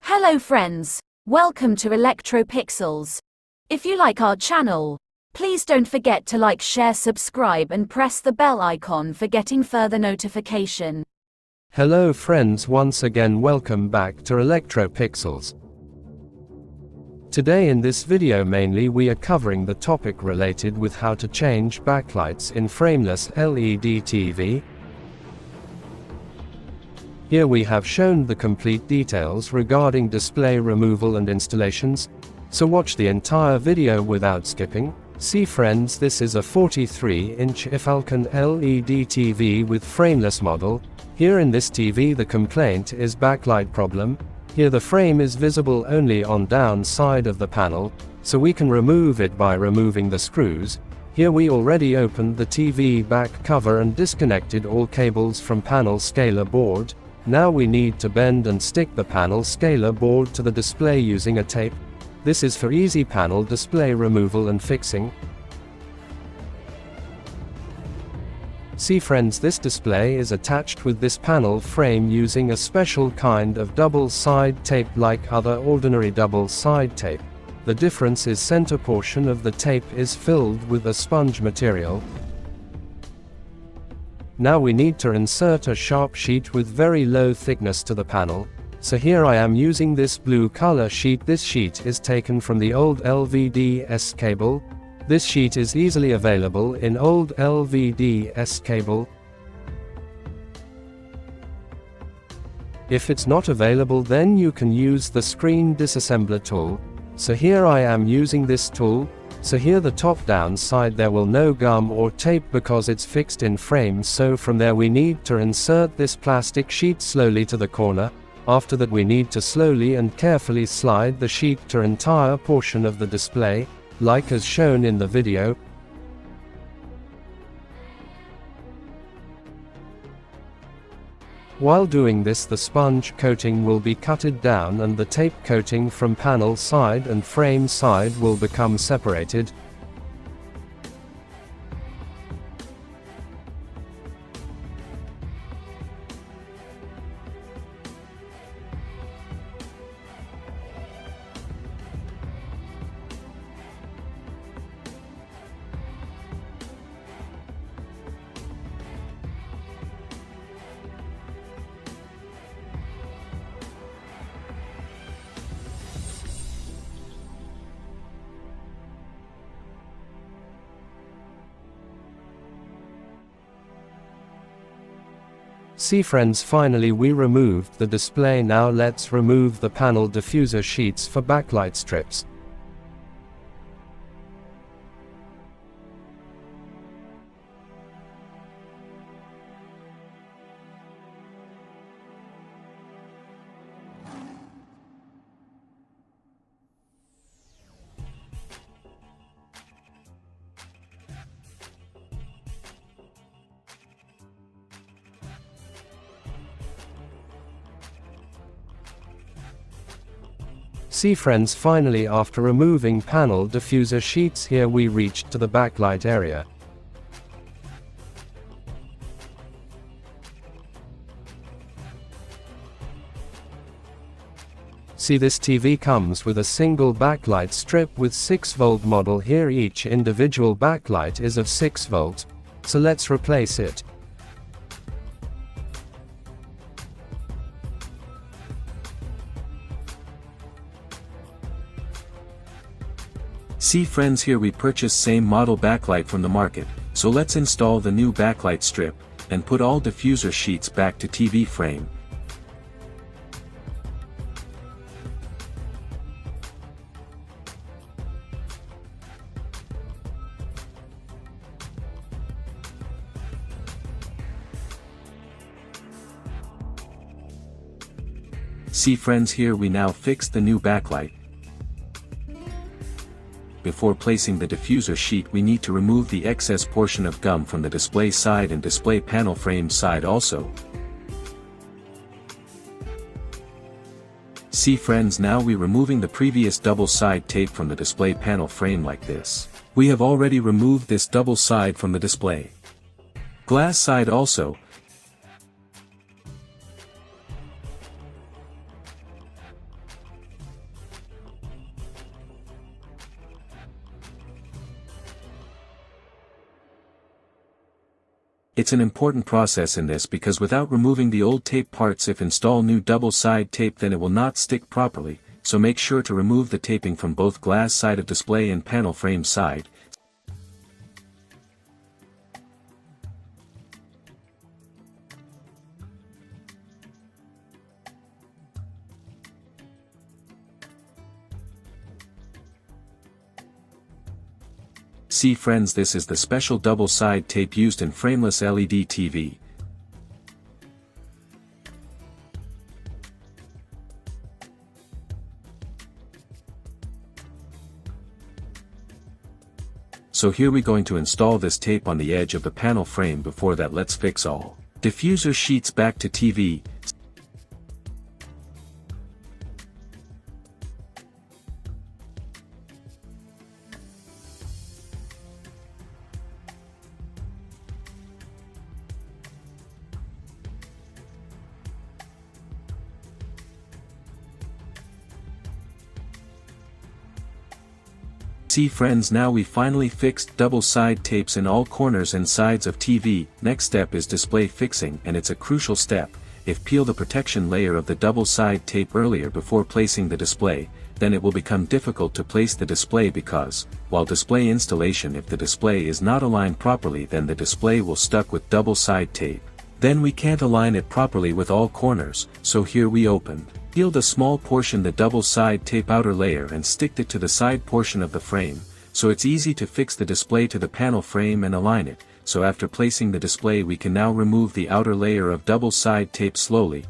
Hello friends, welcome to ElectroPixels. If you like our channel, please don't forget to like, share, subscribe and press the bell icon for getting further notification. Hello friends, once again welcome back to ElectroPixels. Today in this video mainly we are covering the topic related with how to change backlights in frameless LED TV. Here we have shown the complete details regarding display removal and installations, so watch the entire video without skipping. See friends, this is a 43-inch IFfalcon LED TV with frameless model. Here in this TV the complaint is backlight problem. Here the frame is visible only on down side of the panel, so we can remove it by removing the screws. Here we already opened the TV back cover and disconnected all cables from panel scaler board. Now we need to bend and stick the panel scaler board to the display using a tape. This is for easy panel display removal and fixing. See friends, this display is attached with this panel frame using a special kind of double side tape like other ordinary double side tape. The difference is center portion of the tape is filled with a sponge material. Now we need to insert a sharp sheet with very low thickness to the panel. So here I am using this blue color sheet. This sheet is taken from the old LVDS cable. This sheet is easily available in old LVDS cable. If it's not available, then you can use the screen disassembler tool. So here I am using this tool. So here the top down side there will no gum or tape because it's fixed in frame, so from there we need to insert this plastic sheet slowly to the corner. After that we need to slowly and carefully slide the sheet to entire portion of the display, like as shown in the video. While doing this the sponge coating will be cutted down and the tape coating from panel side and frame side will become separated. See friends, finally we removed the display. Now let's remove the panel diffuser sheets for backlight strips. See friends, finally after removing panel diffuser sheets, here we reached to the backlight area. See, this TV comes with a single backlight strip with 6-volt model. Here each individual backlight is of 6 volts, so let's replace it. See friends, here we purchased same model backlight from the market, so let's install the new backlight strip, and put all diffuser sheets back to TV frame. See friends, here we now fixed the new backlight. Before placing the diffuser sheet we need to remove the excess portion of gum from the display side and display panel frame side also. See friends, now we removing the previous double side tape from the display panel frame like this. We have already removed this double side from the display glass side also. It's an important process in this because without removing the old tape parts, if install new double-side tape, then it will not stick properly, so make sure to remove the taping from both glass side of display and panel frame side. See friends, this is the special double-side tape used in frameless LED TV. So here we're going to install this tape on the edge of the panel frame. Before that, let's fix all diffuser sheets back to TV. See friends, now we finally fixed double-side tapes in all corners and sides of TV. Next step is display fixing, and it's a crucial step. If peel the protection layer of the double-side tape earlier before placing the display, then it will become difficult to place the display because, while display installation, if the display is not aligned properly, then the display will stuck with double-side tape. Then we can't align it properly with all corners, so here we peeled a small portion the double-side tape outer layer and sticked it to the side portion of the frame, so it's easy to fix the display to the panel frame and align it. So after placing the display, we can now remove the outer layer of double-side tape slowly.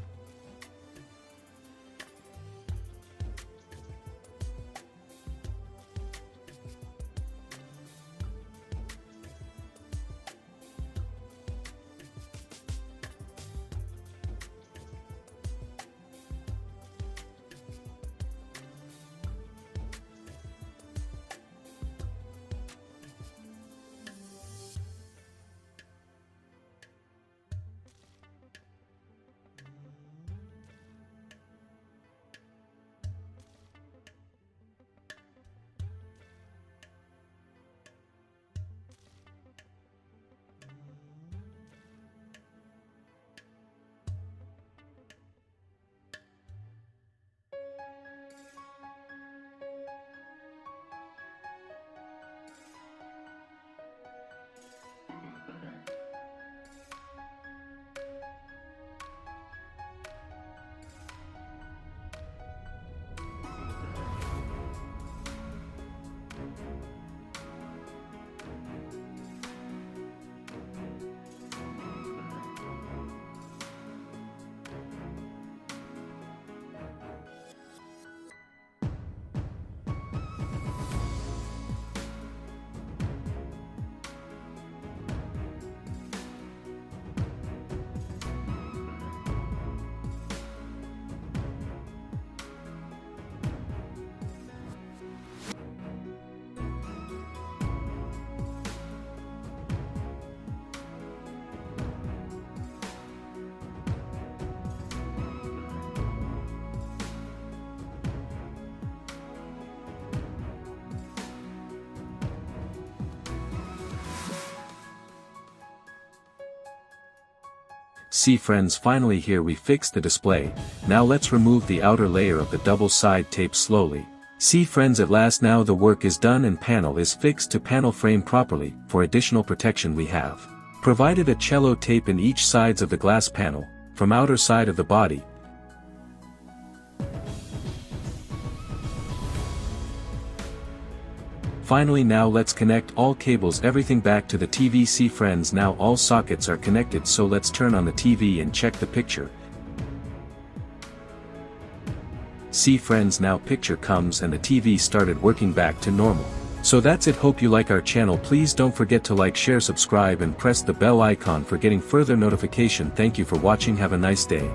See friends, finally here we fixed the display. Now let's remove the outer layer of the double-side tape slowly. See friends, at last now the work is done and panel is fixed to panel frame properly. For additional protection we have provided a cello tape in each sides of the glass panel, from outer side of the body. Finally now let's connect all cables, everything back to the TV. See friends, now all sockets are connected, so let's turn on the TV and check the picture. See friends, now picture comes and the TV started working back to normal. So that's it, hope you like our channel. Please don't forget to like, share, subscribe and press the bell icon for getting further notification. Thank you for watching, have a nice day.